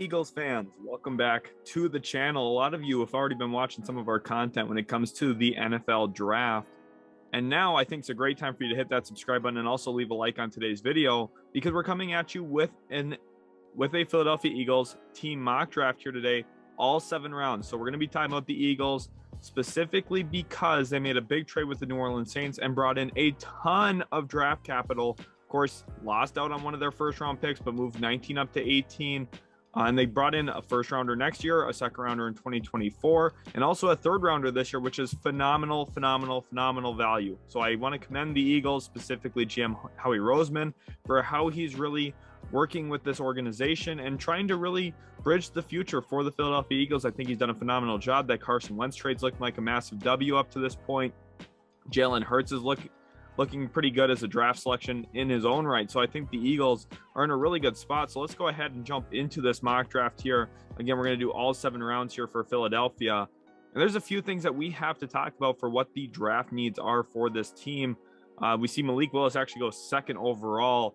Eagles fans, welcome back to the channel. A lot of you have already been watching some of our content when it comes to the NFL draft. And now I think it's a great time for you to hit that subscribe button and also leave a like on today's video because we're coming at you with a Philadelphia Eagles team mock draft here today, all 7 rounds. So we're going to be talking about the Eagles specifically because they made a big trade with the New Orleans Saints and brought in a ton of draft capital. Of course, lost out on one of their first round picks, but moved 19 up to 18. And they brought in a first rounder next year, a second rounder in 2024, and also a third rounder this year, which is phenomenal value. So I want to commend the Eagles, specifically GM Howie Roseman, for how he's really working with this organization and trying to really bridge the future for the Philadelphia Eagles. I think he's done a phenomenal job. That Carson Wentz trade's looking like a massive W up to this point. Jalen Hurts is looking pretty good as a draft selection in his own right. So I think the Eagles are in a really good spot. So let's go ahead and jump into this mock draft here. Again, we're going to do all 7 rounds here for Philadelphia. And there's a few things that we have to talk about for what the draft needs are for this team. We see Malik Willis actually go second overall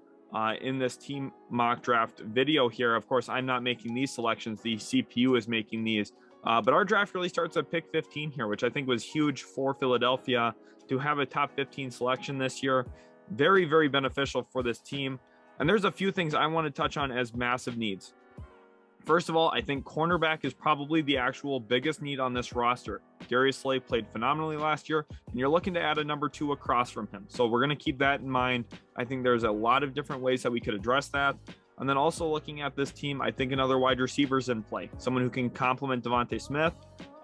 in this team mock draft video here. Of course, I'm not making these selections. The CPU is making these. But our draft really starts at pick 15 here, which I think was huge for Philadelphia to have a top 15 selection this year. Very beneficial for this team. And there's a few things I want to touch on as massive needs. First of all, I think cornerback is probably the actual biggest need on this roster. Darius Slay played phenomenally last year, and you're looking to add a number 2 across from him. So we're going to keep that in mind. I think there's a lot of different ways that we could address that. And then also looking at this team, I think another wide receiver's in play. Someone who can complement Devontae Smith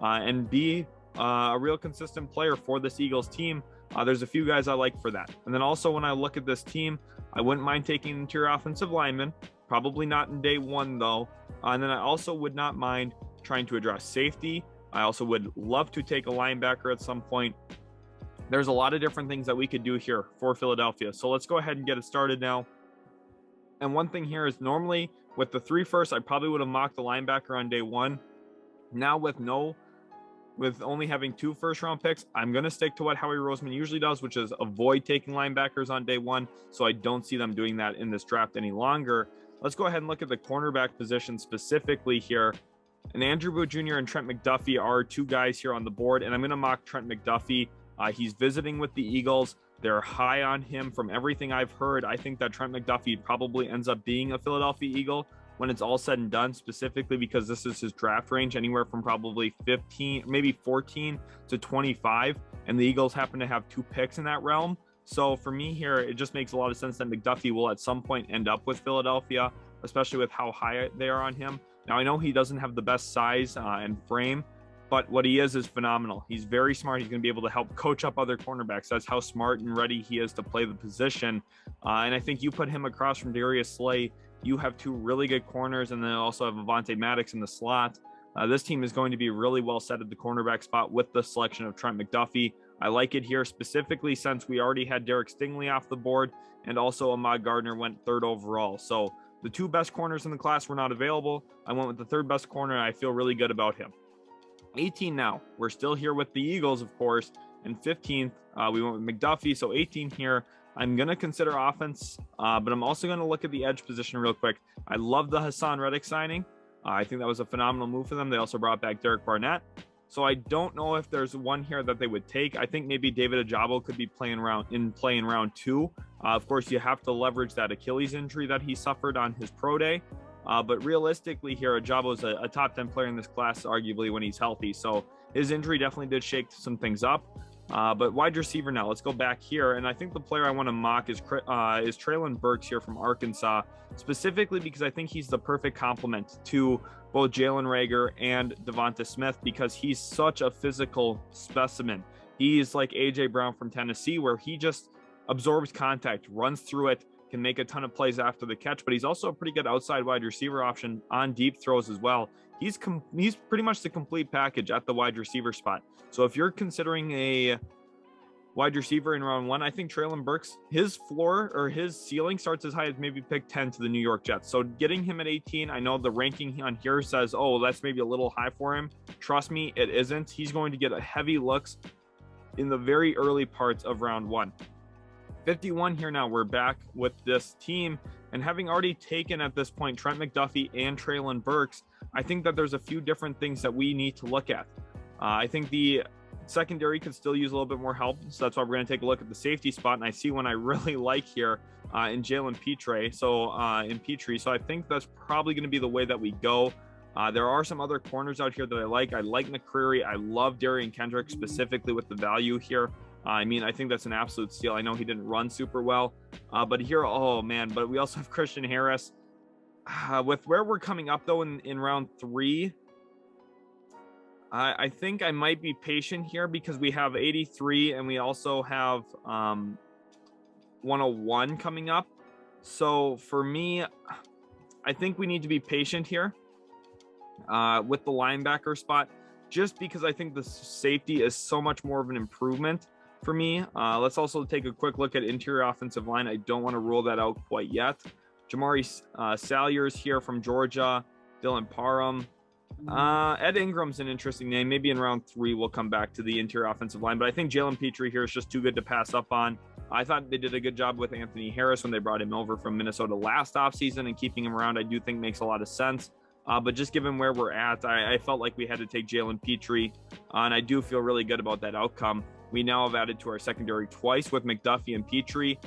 and be a real consistent player for this Eagles team. There's a few guys I like for that. And then also when I look at this team, I wouldn't mind taking interior offensive lineman. Probably not in day 1 though. And then I also would not mind trying to address safety. I also would love to take a linebacker at some point. There's a lot of different things that we could do here for Philadelphia. So let's go ahead and get it started now. And one thing here is normally with the 3 first, I probably would have mocked the linebacker on day 1. Now with only having 2 first-round picks, I'm going to stick to what Howie Roseman usually does, which is avoid taking linebackers on day 1. So I don't see them doing that in this draft any longer. Let's go ahead and look at the cornerback position specifically here. And Andrew Booth Jr. and Trent McDuffie are 2 guys here on the board. And I'm going to mock Trent McDuffie. He's visiting with the Eagles. They're high on him from everything I've heard. I think that Trent McDuffie probably ends up being a Philadelphia Eagle when it's all said and done, specifically because this is his draft range, anywhere from probably 15, maybe 14 to 25. And the Eagles happen to have 2 picks in that realm. So for me here, it just makes a lot of sense that McDuffie will at some point end up with Philadelphia, especially with how high they are on him. Now, I know he doesn't have the best size and frame, but what he is phenomenal. He's very smart. He's going to be able to help coach up other cornerbacks. That's how smart and ready he is to play the position. And I think you put him across from Darius Slay, you have 2 really good corners, and then also have Avonte Maddox in the slot. This team is going to be really well set at the cornerback spot with the selection of Trent McDuffie. I like it here specifically since we already had Derek Stingley off the board, and also Ahmad Gardner went 3rd overall. So the 2 best corners in the class were not available. I went with the 3rd best corner, and I feel really good about him. 18 now. We're still here with the Eagles, of course. And 15th, we went with McDuffie. So 18 here. I'm going to consider offense, but I'm also going to look at the edge position real quick. I love the Hassan Reddick signing. I think that was a phenomenal move for them. They also brought back Derek Barnett. So I don't know if there's one here that they would take. I think maybe David Ojabo could be playing in round 2. Of course, you have to leverage that Achilles injury that he suffered on his pro day. But realistically here, Ojabo is a top 10 player in this class, arguably, when he's healthy. So his injury definitely did shake some things up. But wide receiver now, let's go back here. And I think the player I want to mock is Treylon Burks here from Arkansas, specifically because I think he's the perfect complement to both Jalen Reagor and Devonta Smith because he's such a physical specimen. He's like A.J. Brown from Tennessee, where he just absorbs contact, runs through it, can make a ton of plays after the catch, but he's also a pretty good outside wide receiver option on deep throws as well. He's pretty much the complete package at the wide receiver spot. So if you're considering a wide receiver in round 1, I think Treylon Burks, his floor or his ceiling starts as high as maybe pick 10 to the New York Jets. So getting him at 18, I know the ranking on here says, oh, that's maybe a little high for him. Trust me, it isn't. He's going to get a heavy looks in the very early parts of round 1. 51 here now. We're back with this team, and having already taken at this point Trent McDuffie and Treylon Burks, I think that there's a few different things that we need to look at. I think the secondary could still use a little bit more help, so that's why we're going to take a look at the safety spot, and I see one I really like here in Jalen Petrie. So I think that's probably going to be the way that we go. There are some other corners out here that I like. I like McCreary. I love Darian Kendrick, specifically with the value here. I think that's an absolute steal. I know he didn't run super well, but here, oh man, but we also have Christian Harris. With where we're coming up though in round 3, I think I might be patient here because we have 83 and we also have 101 coming up. So for me, I think we need to be patient here with the linebacker spot, just because I think the safety is so much more of an improvement for me. Let's also take a quick look at interior offensive line. I don't want to rule that out quite yet. Jamari Salyers here from Georgia, Dylan Parham. Ed Ingram's an interesting name. Maybe in round 3 we'll come back to the interior offensive line, but I think Jalen Petrie here is just too good to pass up on. I thought they did a good job with Anthony Harris when they brought him over from Minnesota last offseason, and keeping him around I do think makes a lot of sense. But just given where we're at, I felt like we had to take Jalen Petrie, and I do feel really good about that outcome. We now have added to our secondary twice with McDuffie and Petrie.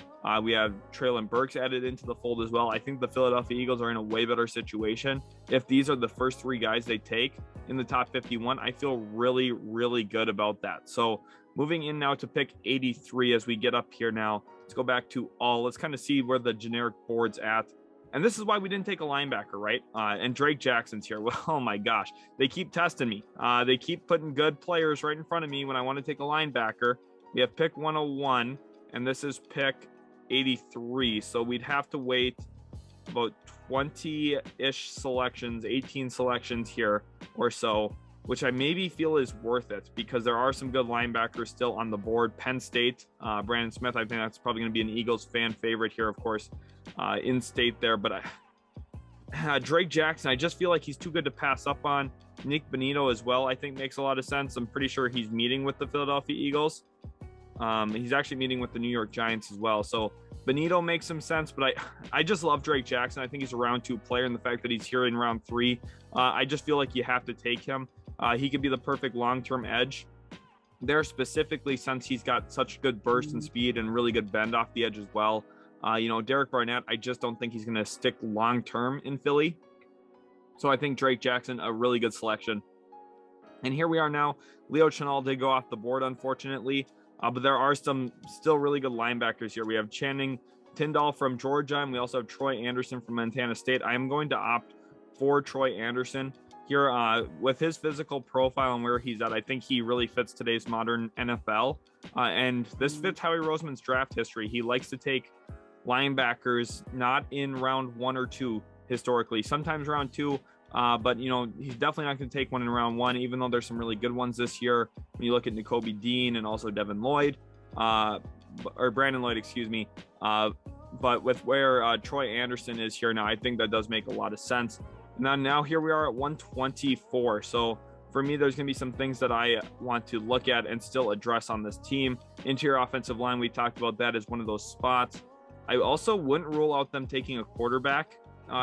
We have Treylon Burks added into the fold as well. I think the Philadelphia Eagles are in a way better situation. If these are the first 3 guys they take in the top 51, I feel really, really good about that. So moving in now to pick 83 as we get up here now. Let's go back to all. Let's kind of see where the generic board's at. And this is why we didn't take a linebacker, right? And Drake Jackson's here. Well, oh my gosh, they keep testing me. They keep putting good players right in front of me when I want to take a linebacker. We have pick 101, and this is pick 83. So we'd have to wait about 20-ish selections, 18 selections here or so, which I maybe feel is worth it because there are some good linebackers still on the board. Penn State, Brandon Smith, I think that's probably going to be an Eagles fan favorite here, of course, in state there. But Drake Jackson, I just feel like he's too good to pass up on. Nick Bonito as well, I think makes a lot of sense. I'm pretty sure he's meeting with the Philadelphia Eagles. He's actually meeting with the New York Giants as well. So Bonito makes some sense, but I just love Drake Jackson. I think he's a round 2 player, and the fact that he's here in round 3, I just feel like you have to take him. He could be the perfect long-term edge there, specifically since he's got such good burst and speed and really good bend off the edge as well. Derek Barnett, I just don't think he's going to stick long-term in Philly. So I think Drake Jackson, a really good selection. And here we are now. Leo Chenal did go off the board, unfortunately, but there are some still really good linebackers here. We have Channing Tindall from Georgia, and we also have Troy Anderson from Montana State. I am going to opt for Troy Anderson here with his physical profile and where he's at. I think he really fits today's modern NFL, and this fits Howie Roseman's draft history. He likes to take linebackers not in round 1 or 2 historically, sometimes round 2, but he's definitely not going to take one in round 1, even though there's some really good ones this year when you look at Nakobe Dean and also Devin Lloyd, or Brandon Lloyd, excuse me. But with where Troy Anderson is here now, I think that does make a lot of sense. Now here we are at 124. So for me, there's going to be some things that I want to look at and still address on this team. Interior offensive line, we talked about that as one of those spots. I also wouldn't rule out them taking a quarterback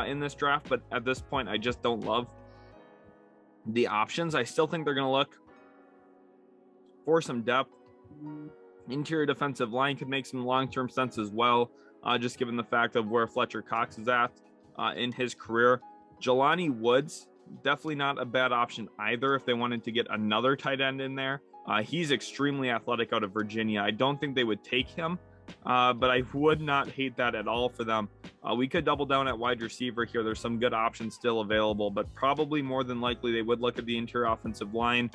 in this draft, but at this point, I just don't love the options. I still think they're going to look for some depth. Interior defensive line could make some long-term sense as well, just given the fact of where Fletcher Cox is at in his career. Jelani Woods, definitely not a bad option either if they wanted to get another tight end in there. He's extremely athletic out of Virginia. I don't think they would take him, but I would not hate that at all for them. We could double down at wide receiver here. There's some good options still available, but probably more than likely they would look at the interior offensive line.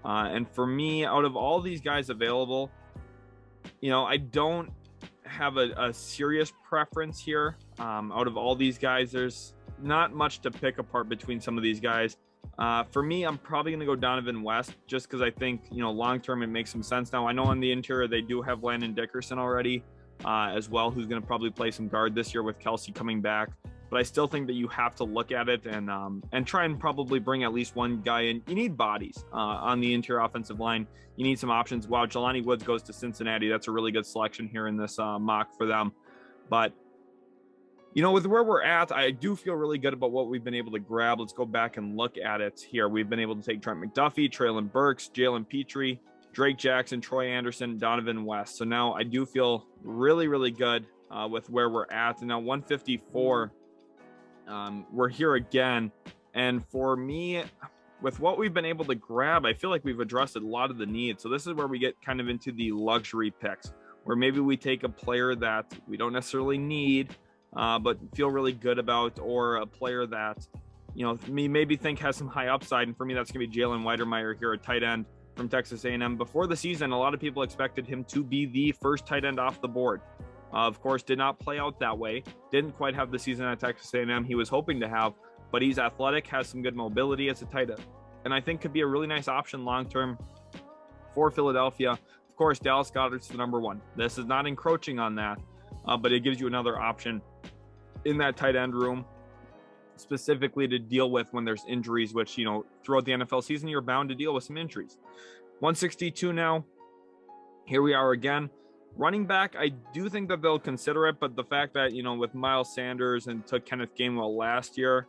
And for me, out of all these guys available, I don't have a serious preference here. Out of all these guys, there's not much to pick apart between some of these guys. For me, I'm probably going to go Donovan West just because I think, long-term it makes some sense. Now, I know on the interior they do have Landon Dickerson already as well, who's going to probably play some guard this year with Kelsey coming back. but I still think that you have to look at it and try and probably bring at least one guy in. You need bodies on the interior offensive line. You need some options. Wow, Jelani Woods goes to Cincinnati. That's a really good selection here in this mock for them. But, you know, with where we're at, I do feel really good about what we've been able to grab. Let's go back and look at it here. We've been able to take Trent McDuffie, Treylon Burks, Jalen Petrie, Drake Jackson, Troy Anderson, Donovan West. So now I do feel really, really good with where we're at. And now 154, we're here again. And for me, with what we've been able to grab, I feel like we've addressed a lot of the needs. So this is where we get kind of into the luxury picks, where maybe we take a player that we don't necessarily need, but feel really good about, or a player that, you know, me maybe think has some high upside. And for me, that's going to be Jalen Weidermeyer here, a tight end from Texas A&M. Before the season, a lot of people expected him to be the first tight end off the board. Of course, did not play out that way. Didn't quite have the season at Texas A&M he was hoping to have, but he's athletic, has some good mobility as a tight end, and I think could be a really nice option long-term for Philadelphia. Of course, Dallas Goedert's the number one. This is not encroaching on that, but it gives you another option in that tight end room, specifically to deal with when there's injuries, which, you know, throughout the NFL season, you're bound to deal with some injuries. 162 now. Here we are again. Running back, I do think that they'll consider it, but the fact that, you know, with Miles Sanders and took Kenneth Gainwell last year,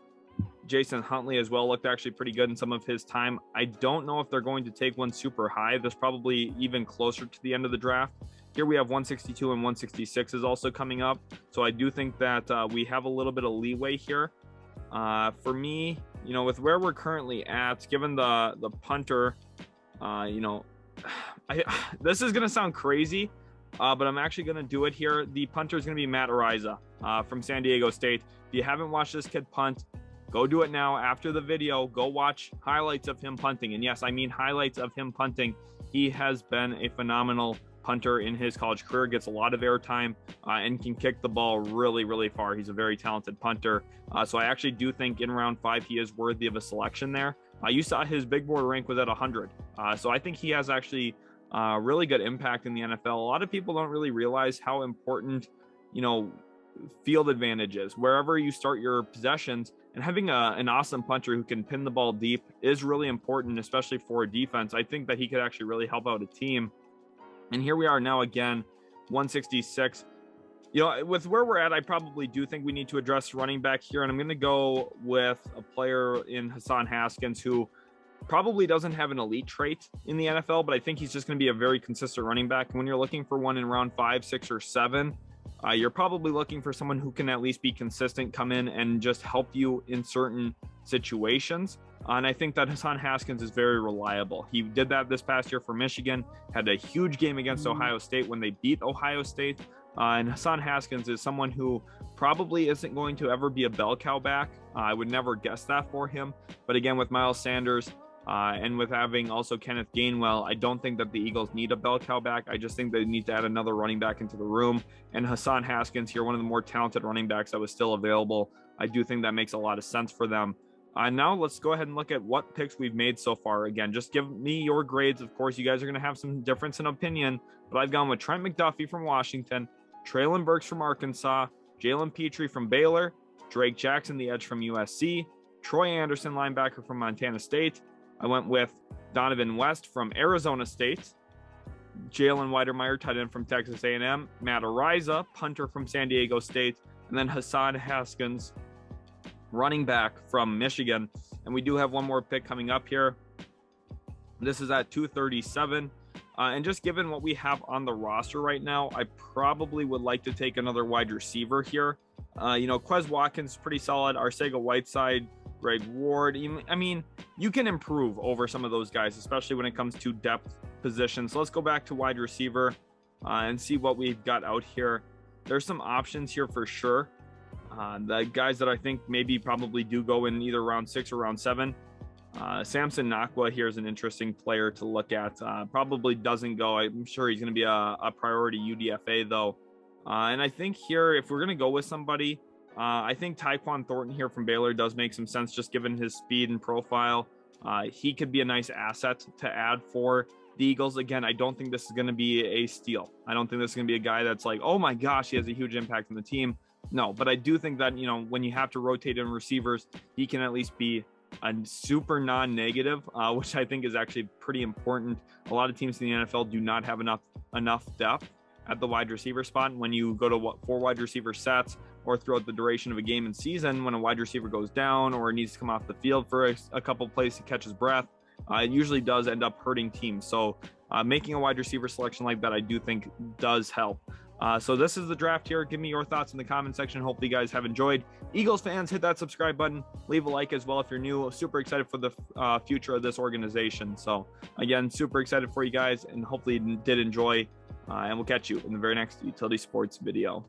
Jason Huntley as well looked actually pretty good in some of his time. I don't know if they're going to take one super high. There's probably even closer to the end of the draft. Here we have 162 and 166 is also coming up. So I do think that we have a little bit of leeway here. For me, you know, with where we're currently at, given the punter, you know, this is going to sound crazy, but I'm actually going to do it here. The punter is going to be Matt Araiza from San Diego State. If you haven't watched this kid punt, go do it now. After the video, go watch highlights of him punting. And yes, I mean highlights of him punting. He has been a phenomenal punter in his college career, gets a lot of airtime and can kick the ball really, really far. He's a very talented punter. So I actually do think in round 5, he is worthy of a selection there. You saw his big board rank was at 100. So I think he has actually really good impact in the NFL. A lot of people don't really realize how important, you know, field advantage is. Wherever you start your possessions, and having an awesome punter who can pin the ball deep is really important, especially for a defense. I think that he could actually really help out a team. And here we are now again, 166. You know, with where we're at, I probably do think we need to address running back here. And I'm going to go with a player in Hassan Haskins who probably doesn't have an elite trait in the NFL, but I think he's just going to be a very consistent running back. And when you're looking for one in round 5, 6, or 7, you're probably looking for someone who can at least be consistent, come in and just help you in certain situations. And I think that Hassan Haskins is very reliable. He did that this past year for Michigan, had a huge game against Ohio State when they beat Ohio State. And Hassan Haskins is someone who probably isn't going to ever be a bell cow back. I would never guess that for him. But again, with Miles Sanders and with having also Kenneth Gainwell, I don't think that the Eagles need a bell cow back. I just think they need to add another running back into the room. And Hassan Haskins here, one of the more talented running backs that was still available. I do think that makes a lot of sense for them. Now let's go ahead and look at what picks we've made so far. Again, just give me your grades. Of course, you guys are going to have some difference in opinion, but I've gone with Trent McDuffie from Washington, Treylon Burks from Arkansas, Jalen Petrie from Baylor, Drake Jackson, the edge from USC, Troy Anderson, linebacker from Montana State. I went with Donovan West from Arizona State, Jalen Weidermeyer, tight end from Texas A&M, Matt Araiza, punter from San Diego State, and then Hassan Haskins, running back from Michigan. And we do have one more pick coming up here. This is at 237. And just given what we have on the roster right now, I probably would like to take another wide receiver here. You know, Quez Watkins, pretty solid. Arcega-Whiteside, Greg Ward. I mean, you can improve over some of those guys, especially when it comes to depth positions. So let's go back to wide receiver and see what we've got out here. There's some options here for sure. The guys that I think maybe probably do go in either round 6 or round 7. Samson Nakwa here is an interesting player to look at. Probably doesn't go. I'm sure he's going to be a priority UDFA though. And I think here, if we're going to go with somebody, I think Tyquan Thornton here from Baylor does make some sense, just given his speed and profile. He could be a nice asset to add for the Eagles. Again, I don't think this is going to be a steal. I don't think this is going to be a guy that's like, oh my gosh, he has a huge impact on the team. No, but I do think that, when you have to rotate in receivers, he can at least be a super non-negative, which I think is actually pretty important. A lot of teams in the NFL do not have enough depth at the wide receiver spot. When you go to 4 wide receiver sets, or throughout the duration of a game and season, when a wide receiver goes down or needs to come off the field for a couple plays to catch his breath, it usually does end up hurting teams. So making a wide receiver selection like that, I do think does help. So this is the draft here. Give me your thoughts in the comment section. Hopefully you guys have enjoyed. Eagles fans, hit that subscribe button. Leave a like as well if you're new. Super excited for the future of this organization. So again, super excited for you guys, and hopefully you did enjoy. And we'll catch you in the very next Utility Sports video.